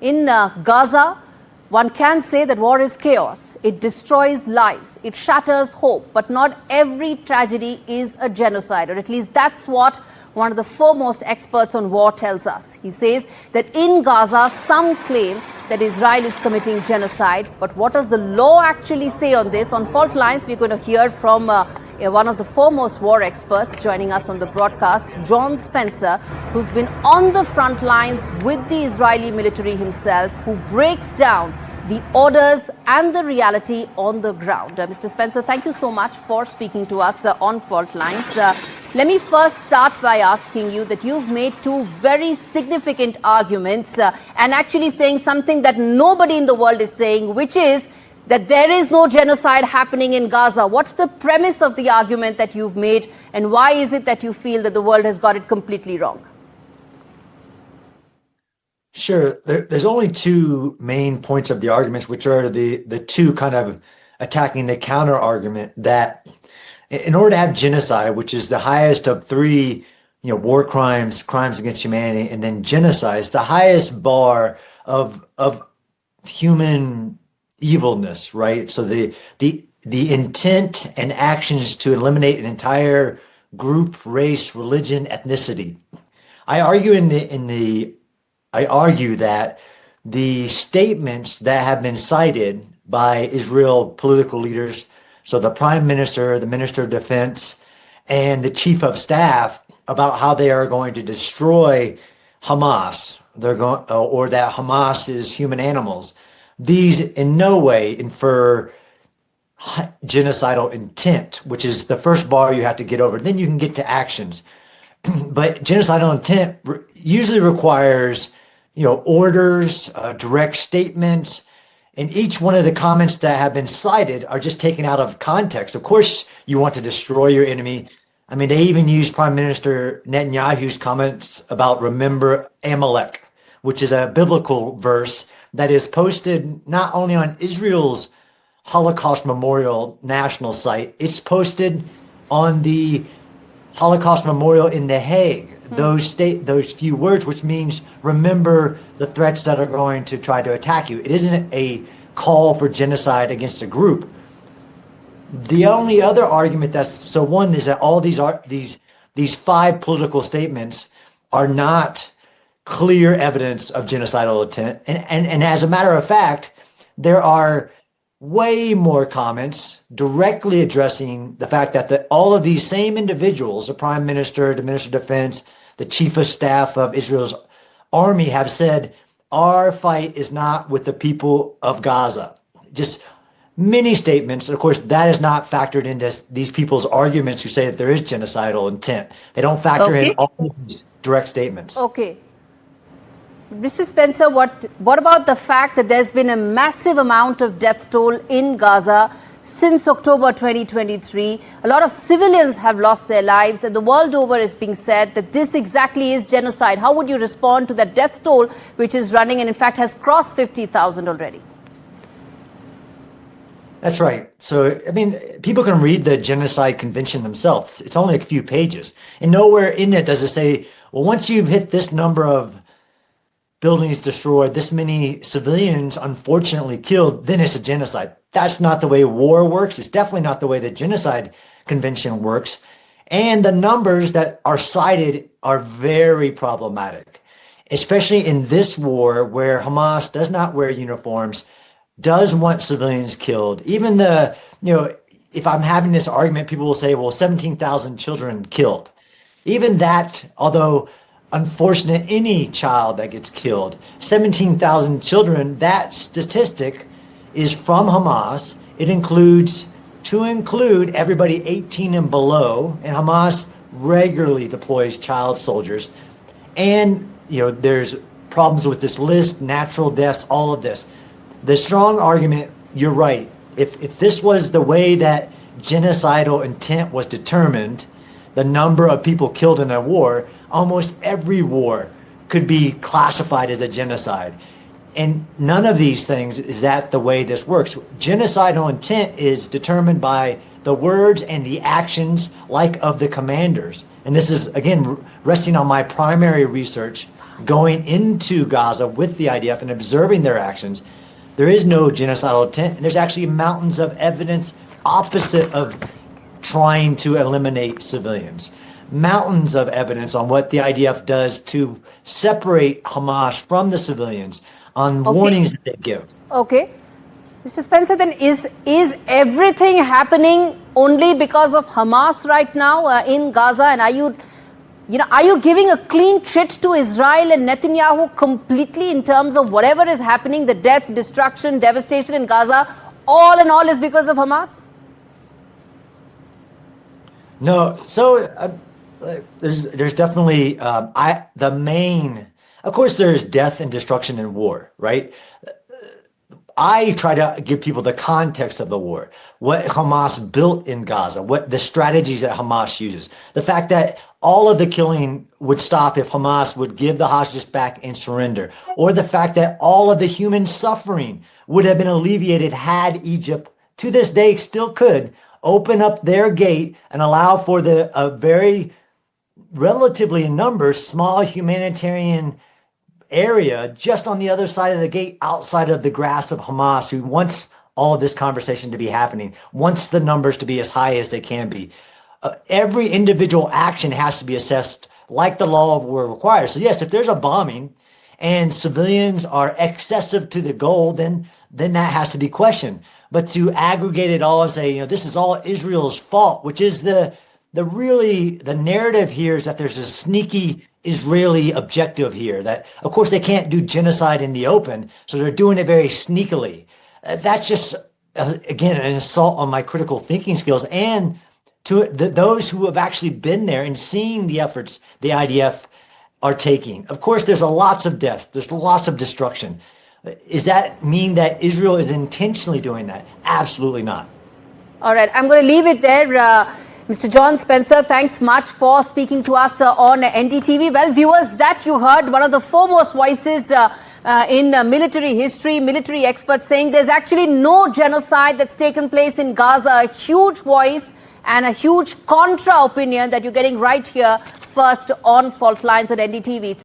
In Gaza, one can say that war is chaos. It destroys lives. It shatters hope. But not every tragedy is a genocide, or at least that's what one of the foremost experts on war tells us. He says that in Gaza, some claim that Israel is committing genocide. But what does the law actually say on this? On Fault Lines, we're going to hear from one of the foremost war experts joining us on the broadcast, John Spencer, who's been on the front lines with the Israeli military himself, who breaks down the orders and the reality on the ground. Mr. Spencer, thank you so much for speaking to us on Fault Lines. Let me first start by asking you that you've made two very significant arguments and actually saying something that nobody in the world is saying, which is that there is no genocide happening in Gaza. What's the premise of the argument that you've made, and why is it that you feel that the world has got it completely wrong? Sure. There's only two main points of the arguments, which are the two kind of attacking the counter argument that in order to have genocide, which is the highest of three, war crimes, crimes against humanity, and then genocide is the highest bar of human evilness, right? So the intent and actions to eliminate an entire group, race, religion, ethnicity. I argue that the statements that have been cited by Israel political leaders, so the prime minister, the minister of defense, and the chief of staff, about how they are going to destroy Hamas, or that Hamas is human animals, these in no way infer genocidal intent, which is the first bar you have to get over. Then you can get to actions. But genocidal intent usually requires, orders, direct statements, and each one of the comments that have been cited are just taken out of context. Of course, you want to destroy your enemy. I mean, they even use Prime Minister Netanyahu's comments about remember Amalek, which is a biblical verse that is posted not only on Israel's Holocaust Memorial national site, it's posted on the Holocaust Memorial in The Hague. Those few words, which means remember the threats that are going to try to attack you. It isn't a call for genocide against a group. The only other argument one is that all these five political statements are not clear evidence of genocidal intent. And as a matter of fact, there are way more comments directly addressing the fact that all of these same individuals, the prime minister, the minister of defense, the chief of staff of Israel's army, have said, our fight is not with the people of Gaza. Just many statements. Of course, that is not factored into these people's arguments who say that there is genocidal intent. They don't factor in all of these direct statements. Okay. Mr. Spencer, what about the fact that there's been a massive amount of death toll in Gaza since October 2023? A lot of civilians have lost their lives, and the world over is being said that this exactly is genocide. How would you respond to that death toll, which is running and in fact has crossed 50,000 already? That's right. So, I mean, people can read the Genocide Convention themselves. It's only a few pages. And nowhere in it does it say, well, once you've hit this number of buildings destroyed, this many civilians unfortunately killed, then it's a genocide. That's not the way war works. It's definitely not the way the Genocide Convention works. And the numbers that are cited are very problematic, especially in this war where Hamas does not wear uniforms, does want civilians killed. Even if I'm having this argument, people will say, well, 17,000 children killed. Even that, although unfortunate, any child that gets killed, 17,000 children, that statistic is from Hamas. It includes everybody 18 and below, and Hamas regularly deploys child soldiers. And, there's problems with this list, natural deaths, all of this. The strong argument, you're right. If this was the way that genocidal intent was determined, the number of people killed in a war, almost every war could be classified as a genocide. And none of these things is that the way this works. Genocidal intent is determined by the words and the actions like of the commanders. And this is, again, resting on my primary research going into Gaza with the IDF and observing their actions, there is no genocidal intent. And there's actually mountains of evidence opposite of trying to eliminate civilians. Mountains of evidence on what the IDF does to separate Hamas from the civilians, on warnings that they give. Okay. Mr. Spencer, then is everything happening only because of Hamas right now in Gaza? And are you giving a clean treat to Israel and Netanyahu completely in terms of whatever is happening, the death, destruction, devastation in Gaza, all in all is because of Hamas? No, so there's definitely of course there's death and destruction in war, right? I try to give people the context of the war, what Hamas built in Gaza, what the strategies that Hamas uses, the fact that all of the killing would stop if Hamas would give the hostages back and surrender, or the fact that all of the human suffering would have been alleviated had Egypt, to this day still could, open up their gate and allow for a very relatively in numbers small humanitarian area just on the other side of the gate, outside of the grasp of Hamas, who wants all of this conversation to be happening, wants the numbers to be as high as they can be. Every individual action has to be assessed like the law of war requires. So yes, if there's a bombing and civilians are excessive to the goal, then that has to be questioned. But to aggregate it all and say, this is all Israel's fault, which is the narrative here, is that there's a sneaky Israeli objective here, that of course they can't do genocide in the open, so they're doing it very sneakily. That's just again an assault on my critical thinking skills and to those who have actually been there and seeing the efforts the IDF are taking. Of course, there's lots of death, there's lots of destruction. Does that mean that Israel is intentionally doing that? Absolutely not. All right, I'm going to leave it there. Mr. John Spencer, thanks much for speaking to us on NDTV. Well, viewers, that you heard one of the foremost voices in military history, military experts saying there's actually no genocide that's taken place in Gaza. A huge voice and a huge contra opinion that you're getting right here first on Fault Lines on NDTV.